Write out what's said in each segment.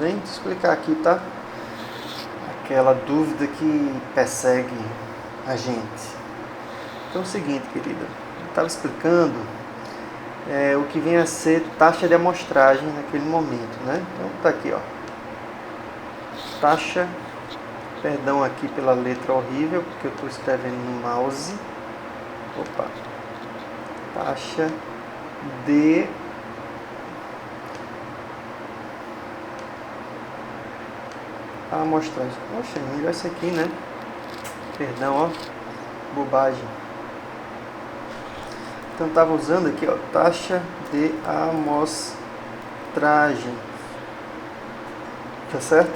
bem? Deixa eu explicar aqui, tá? Aquela dúvida que persegue a gente. Então é o seguinte, querida. Eu estava explicando o que vem a ser taxa de amostragem naquele momento, né? Então tá aqui, ó. Taxa, perdão aqui pela letra horrível, porque eu estou escrevendo no mouse. Opa. Taxa de amostragem. Poxa, melhor isso aqui, né? Perdão, ó. Bobagem. Então estava usando aqui, ó, taxa de amostragem. Tá certo?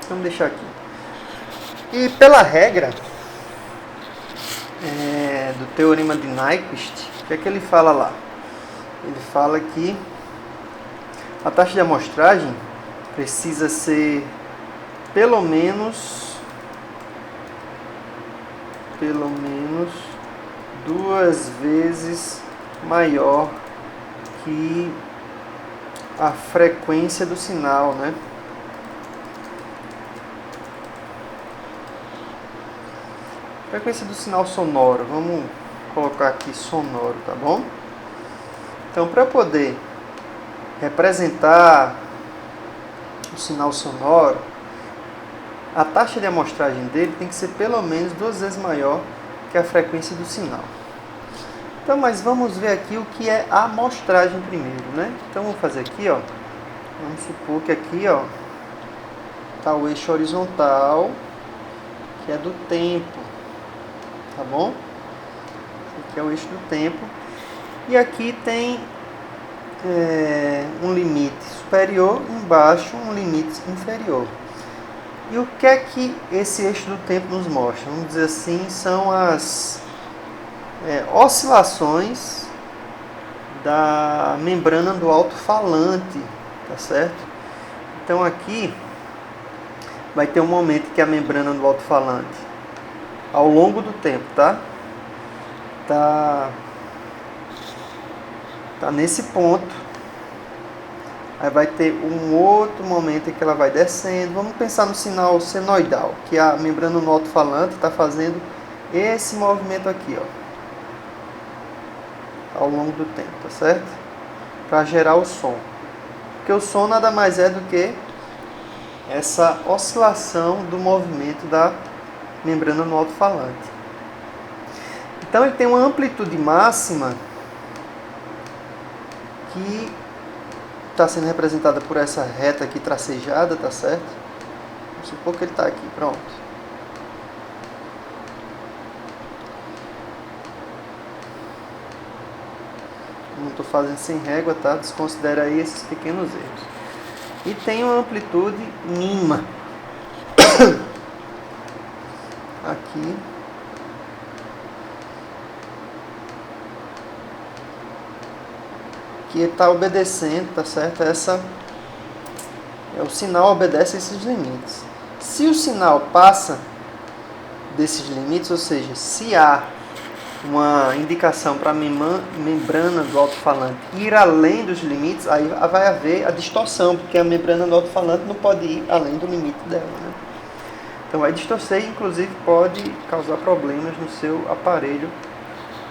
Vamos deixar aqui. E pela regra do teorema de Nyquist, o que é que ele fala lá? Ele fala que a taxa de amostragem precisa ser pelo menos 2 vezes maior que a frequência do sinal, né? Frequência do sinal sonoro, vamos colocar aqui sonoro, tá bom? Então, para poder representar o sinal sonoro, a taxa de amostragem dele tem que ser pelo menos 2 vezes maior que a frequência do sinal. Então, mas vamos ver aqui o que é a amostragem primeiro, né? Então, vamos fazer aqui, ó. Vamos supor que aqui, ó, está o eixo horizontal, que é do tempo, tá bom? Esse aqui é o eixo do tempo. E aqui tem um limite superior, embaixo um limite inferior. E o que é que esse eixo do tempo nos mostra? Vamos dizer assim, são as oscilações da membrana do alto-falante, tá certo? Então aqui vai ter um momento que a membrana do alto-falante, ao longo do tempo, tá nesse ponto. Aí vai ter um outro momento em que ela vai descendo. Vamos pensar no sinal senoidal, que a membrana do alto-falante está fazendo esse movimento aqui, ó, ao longo do tempo, tá certo? Para gerar o som. Porque o som nada mais é do que essa oscilação do movimento da membrana no alto-falante. Então ele tem uma amplitude máxima que está sendo representada por essa reta aqui tracejada, tá certo? Vamos supor que ele está aqui, pronto. Não estou fazendo sem régua, tá? Desconsidera aí esses pequenos erros. E tem uma amplitude mínima aqui, que está obedecendo, tá certo? O sinal obedece a esses limites. Se o sinal passa desses limites, ou seja, se há uma indicação para a membrana do alto-falante ir além dos limites, aí vai haver a distorção, porque a membrana do alto-falante não pode ir além do limite dela, né? Então vai distorcer e inclusive pode causar problemas no seu aparelho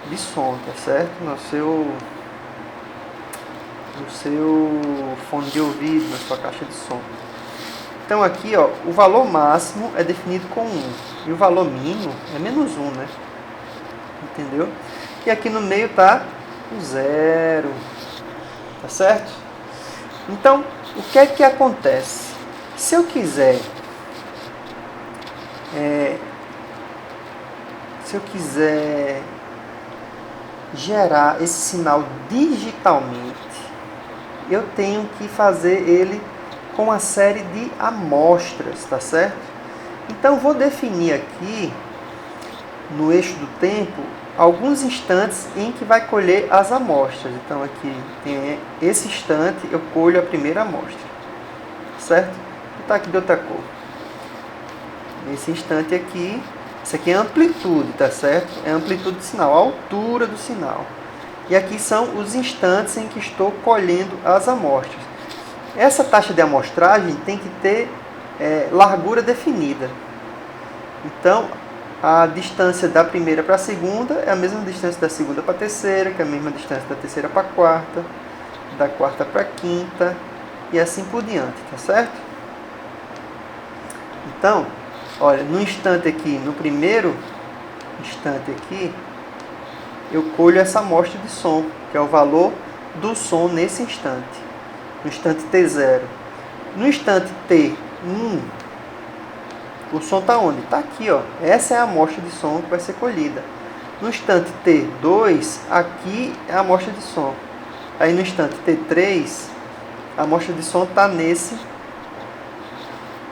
de som, tá certo? No seu fone de ouvido, na sua caixa de som. Então aqui, ó, o valor máximo é definido com 1 e o valor mínimo é menos 1, né? Entendeu? E aqui no meio tá o 0, tá certo? Então, o que é que acontece? Se eu quiser gerar esse sinal digitalmente, eu tenho que fazer ele com uma série de amostras, tá certo? Então vou definir aqui no eixo do tempo alguns instantes em que vai colher as amostras. Então aqui tem esse instante, eu colho a primeira amostra, certo? Vou botar aqui de outra cor. Nesse instante aqui, isso aqui é amplitude, tá certo? É amplitude do sinal, a altura do sinal. E aqui são os instantes em que estou colhendo as amostras. Essa taxa de amostragem tem que ter largura definida. Então, a distância da primeira para a segunda é a mesma distância da segunda para a terceira, que é a mesma distância da terceira para a quarta, da quarta para a quinta, e assim por diante, tá certo? Então, olha, no instante aqui, no primeiro instante aqui, eu colho essa amostra de som, que é o valor do som nesse instante, no instante T0. No instante T1, o som está onde? Está aqui, ó. Essa é a amostra de som que vai ser colhida. No instante T2, aqui é a amostra de som. Aí no instante T3, a amostra de som está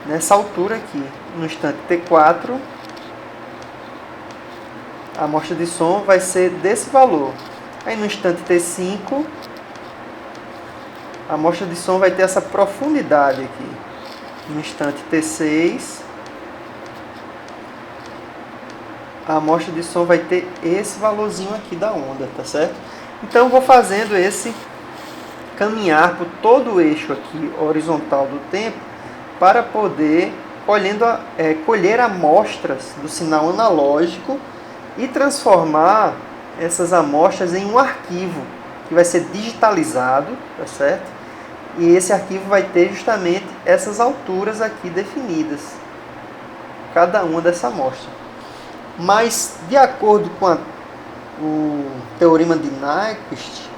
nessa altura aqui. No instante T4, a amostra de som vai ser desse valor. Aí no instante T5, a amostra de som vai ter essa profundidade aqui. No instante T6, a amostra de som vai ter esse valorzinho aqui da onda, tá certo? Então eu vou fazendo esse caminhar por todo o eixo aqui horizontal do tempo para poder colher amostras do sinal analógico e transformar essas amostras em um arquivo que vai ser digitalizado, tá certo? E esse arquivo vai ter justamente essas alturas aqui definidas, cada uma dessa amostra. Mas, de acordo com o teorema de Nyquist,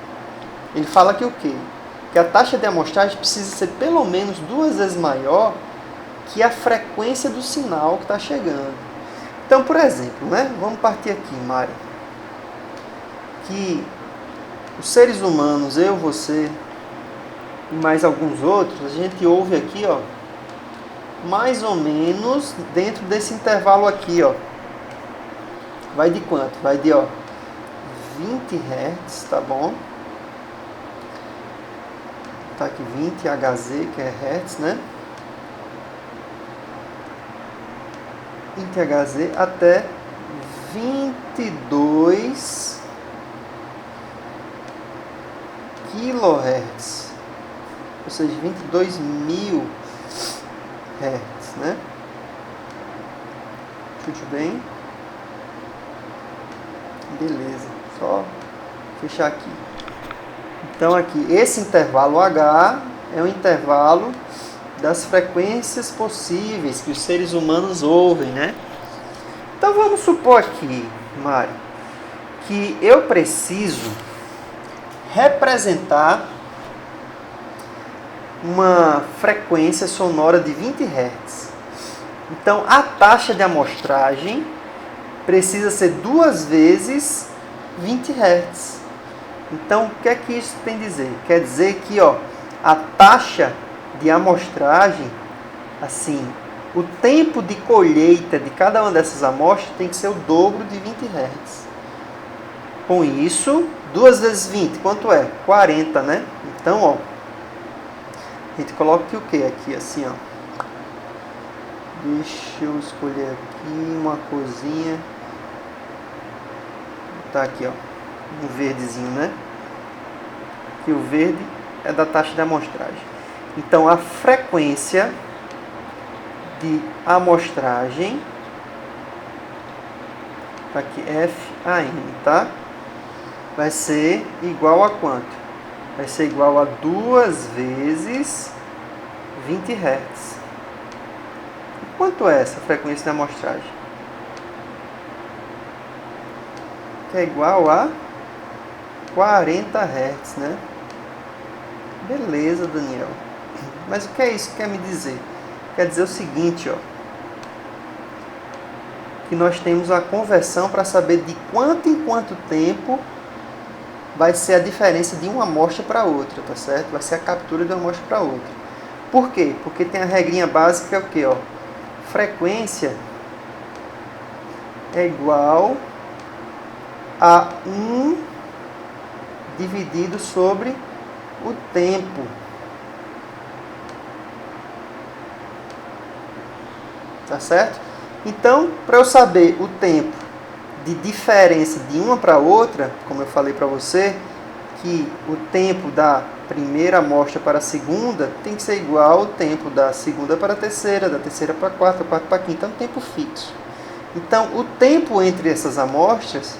ele fala que o quê? Que a taxa de amostragem precisa ser pelo menos 2 vezes maior que a frequência do sinal que está chegando. Então, por exemplo, né? Vamos partir aqui, Mari, que os seres humanos, eu, você e mais alguns outros, a gente ouve aqui, ó, mais ou menos dentro desse intervalo aqui, ó. Vai de quanto? Vai de, ó, 20 Hz, tá bom? Tá aqui 20 Hz, que é Hertz, né? 20 Hz até 22 kHz, ou seja, 22.000 Hz, né? Tudo bem? Beleza, só fechar aqui. Então aqui, esse intervalo H é o intervalo das frequências possíveis que os seres humanos ouvem, né? Então vamos supor aqui, Mari, que eu preciso representar uma frequência sonora de 20 Hz. Então a taxa de amostragem precisa ser 2 vezes 20 Hz. Então, o que é que isso tem a dizer? Quer dizer que, ó, a taxa de amostragem, assim, o tempo de colheita de cada uma dessas amostras tem que ser o dobro de 20 Hz. Com isso, 2 vezes 20, quanto é? 40, né? Então, ó, a gente coloca aqui o que? Aqui, assim, ó. Deixa eu escolher aqui uma corzinha. Tá aqui, ó, um verdezinho, né? Que o verde é da taxa de amostragem. Então, a frequência de amostragem, tá aqui, FAM, tá? Vai ser igual a quanto? Vai ser igual a 2 vezes 20 Hz. E quanto é essa frequência de amostragem? Que é igual a 40 Hz, né? Beleza, Daniel. Mas o que é isso que quer me dizer? Quer dizer o seguinte, ó, que nós temos a conversão para saber de quanto em quanto tempo vai ser a diferença de uma amostra para outra, tá certo? Vai ser a captura de uma amostra para outra. Por quê? Porque tem a regrinha básica que é o quê, ó? Frequência é igual a 1 dividido sobre o tempo. Tá certo? Então, para eu saber o tempo de diferença de uma para outra, como eu falei para você, que o tempo da primeira amostra para a segunda tem que ser igual ao tempo da segunda para a terceira, da terceira para a quarta, da quarta para a quinta, é um tempo fixo. Então, o tempo entre essas amostras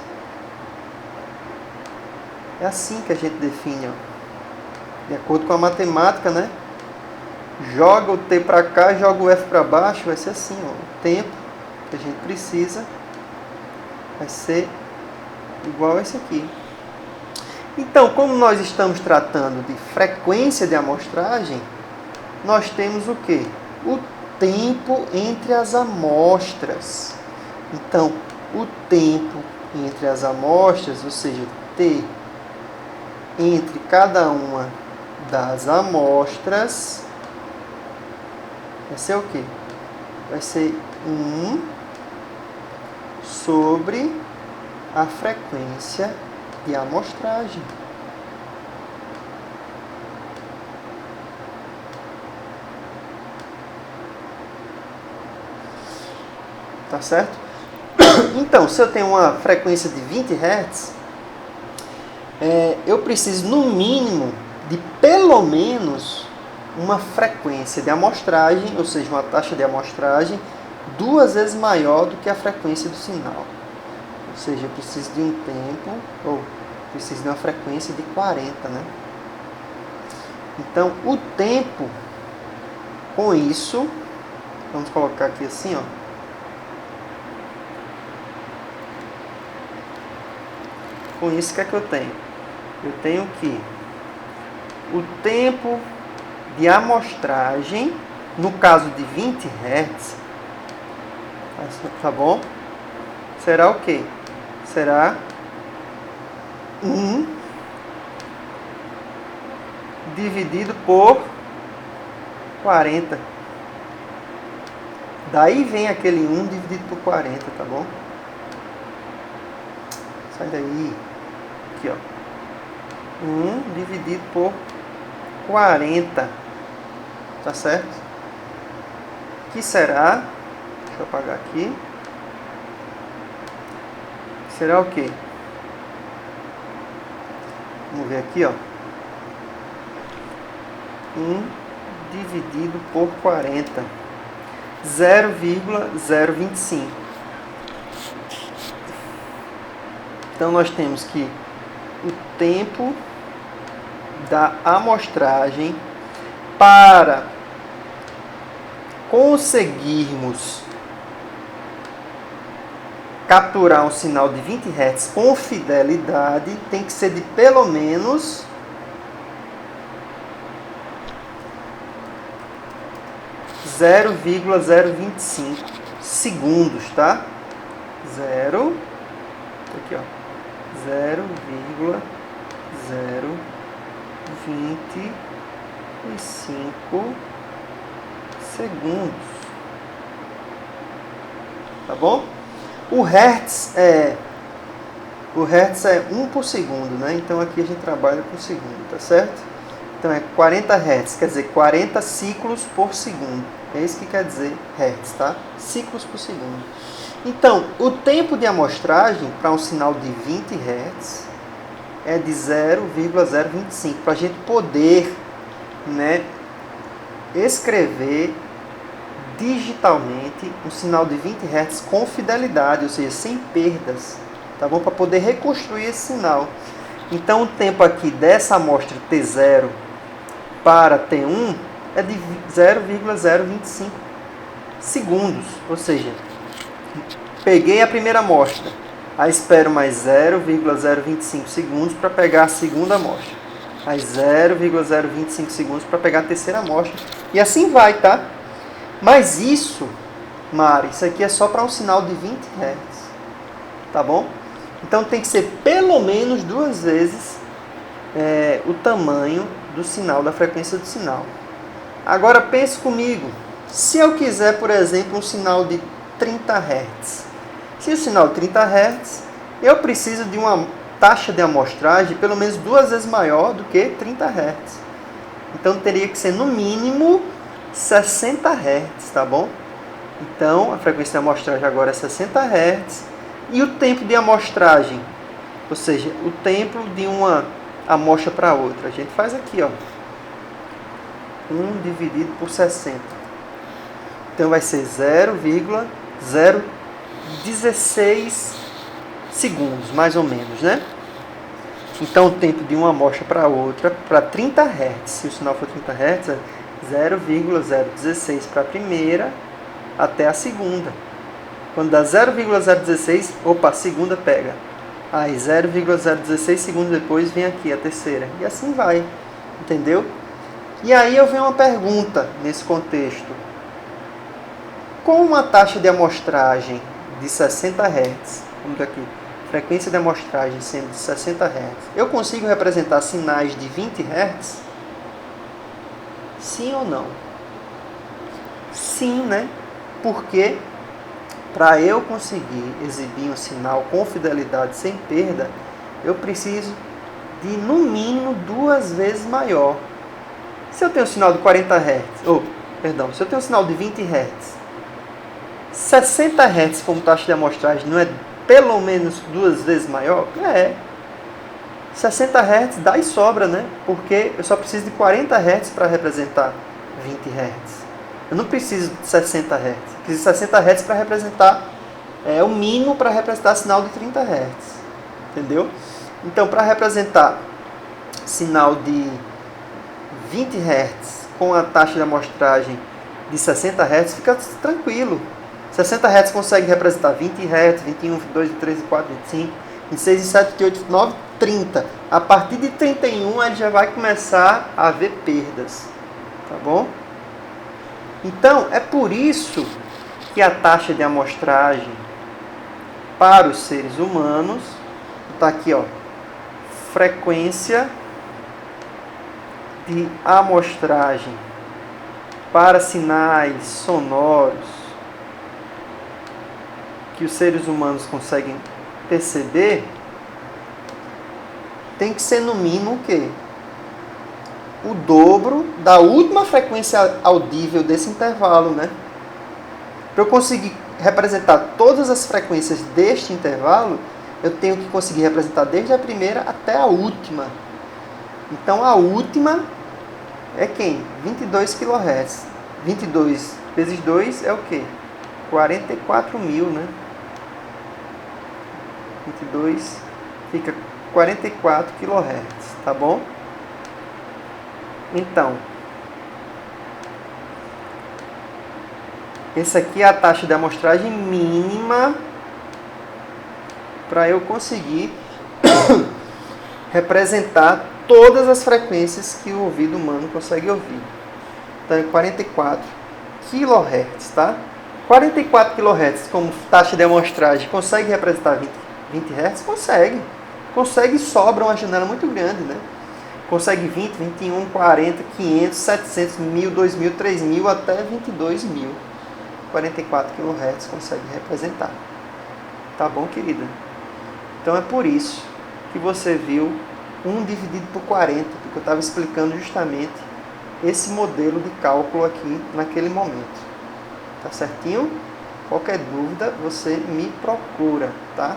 é assim que a gente define, ó. De acordo com a matemática, né? Joga o T para cá, joga o F para baixo, vai ser assim, ó. O tempo que a gente precisa vai ser igual a esse aqui. Então, como nós estamos tratando de frequência de amostragem, nós temos o quê? O tempo entre as amostras. Então, o tempo entre as amostras, ou seja, T entre cada uma das amostras, vai ser o quê? Vai ser 1 sobre a frequência de amostragem. Tá certo? Então, se eu tenho uma frequência de 20 Hz, eu preciso, no mínimo, de pelo menos uma frequência de amostragem, ou seja, uma taxa de amostragem 2 vezes maior do que a frequência do sinal. Ou seja, eu preciso de um tempo, ou preciso de uma frequência de 40, né? Então, o tempo, com isso, vamos colocar aqui assim, ó. Com isso, o que é que eu tenho? Eu tenho que o tempo de amostragem, no caso de 20 Hz, tá bom? Será o quê? Será 1 dividido por 40. Daí vem aquele 1 dividido por 40, tá bom? Sai daí. Aqui, ó. 1 dividido por 40. Tá certo? Que será... Deixa eu apagar aqui. Será o quê? Vamos ver aqui, ó. 1 dividido por 40. 0,025. Então, nós temos que o tempo da amostragem para conseguirmos capturar um sinal de 20 Hz com fidelidade tem que ser de pelo menos 0,025 segundos, tá? 0, aqui, ó, 0,025 segundos, tá bom? O Hertz é 1 por segundo, né? Então aqui a gente trabalha por segundo, tá certo? Então é 40 Hz, quer dizer 40 ciclos por segundo. É isso que quer dizer Hertz, tá? Ciclos por segundo. Então, o tempo de amostragem para um sinal de 20 Hz é de 0,025. Para a gente poder, né, escrever digitalmente um sinal de 20 Hz com fidelidade, ou seja, sem perdas, tá bom? Para poder reconstruir esse sinal. Então, o tempo aqui dessa amostra T0 para T1 é de 0,025 segundos, ou seja, peguei a primeira amostra, aí espero mais 0,025 segundos para pegar a segunda amostra, mais 0,025 segundos para pegar a terceira amostra, e assim vai, tá? Mas isso, Mari, isso aqui é só para um sinal de 20 Hz, tá bom? Então tem que ser pelo menos 2 vezes o tamanho do sinal, da frequência do sinal. Agora pense comigo, se eu quiser, por exemplo, um sinal de 30 Hz. Se o sinal de 30 Hz, eu preciso de uma taxa de amostragem pelo menos 2 vezes maior do que 30 Hz. Então teria que ser no mínimo 60 Hz, tá bom? Então a frequência de amostragem agora é 60 Hz. E o tempo de amostragem, ou seja, o tempo de uma amostra para outra? A gente faz aqui, ó. 1 dividido por 60. Então vai ser 0,016 segundos, mais ou menos, né? Então o tempo de uma amostra para outra, para 30 Hz, se o sinal for 30 Hz, é 0,016 para a primeira até a segunda. Quando dá 0,016, opa, a segunda pega. Aí 0,016 segundos depois vem aqui a terceira. E assim vai, entendeu? E aí eu venho uma pergunta nesse contexto. Com uma taxa de amostragem de 60 Hz, vamos aqui, frequência de amostragem sendo de 60 Hz, eu consigo representar sinais de 20 Hz? Sim ou não? Sim, né? Porque para eu conseguir exibir um sinal com fidelidade sem perda, eu preciso de, no mínimo, 2 vezes maior. Se eu tenho um sinal de 40 Hz, se eu tenho um sinal de 20 Hz, 60 Hz como taxa de amostragem não é pelo menos 2 vezes maior? É. 60 Hz dá e sobra, né? Porque eu só preciso de 40 Hz para representar 20 Hz. Eu não preciso de 60 Hz. Eu preciso de 60 Hz para representar, o mínimo para representar sinal de 30 Hz. Entendeu? Então, para representar sinal de 20 Hz com a taxa de amostragem de 60 Hz, fica tranquilo. 60 Hz consegue representar 20 Hz, 21, 22, 23, 24, 25, 26, 27, 28, 29, 30. A partir de 31 ele já vai começar a haver perdas. Tá bom? Então, é por isso que a taxa de amostragem para os seres humanos está aqui, ó, frequência de amostragem para sinais sonoros que os seres humanos conseguem perceber, tem que ser no mínimo o quê? O dobro da última frequência audível desse intervalo, né? Para eu conseguir representar todas as frequências deste intervalo, eu tenho que conseguir representar desde a primeira até a última. Então a última é quem? 22 kHz. 22 vezes 2 é o quê? 44.000, né? 22 fica 44 kHz, tá bom? Então, essa aqui é a taxa de amostragem mínima para eu conseguir representar todas as frequências que o ouvido humano consegue ouvir. Então é 44 kHz, tá? 44 kHz como taxa de amostragem consegue representar 20 Hz? Consegue. Consegue e sobra uma janela muito grande, né? Consegue 20, 21, 40, 500, 700, 1000, 2000, 3000 até 22.000. 44 kHz consegue representar. Tá bom, querida? Então é por isso que você viu 1 dividido por 40, porque eu estava explicando justamente esse modelo de cálculo aqui naquele momento. Tá certinho? Qualquer dúvida, você me procura, tá?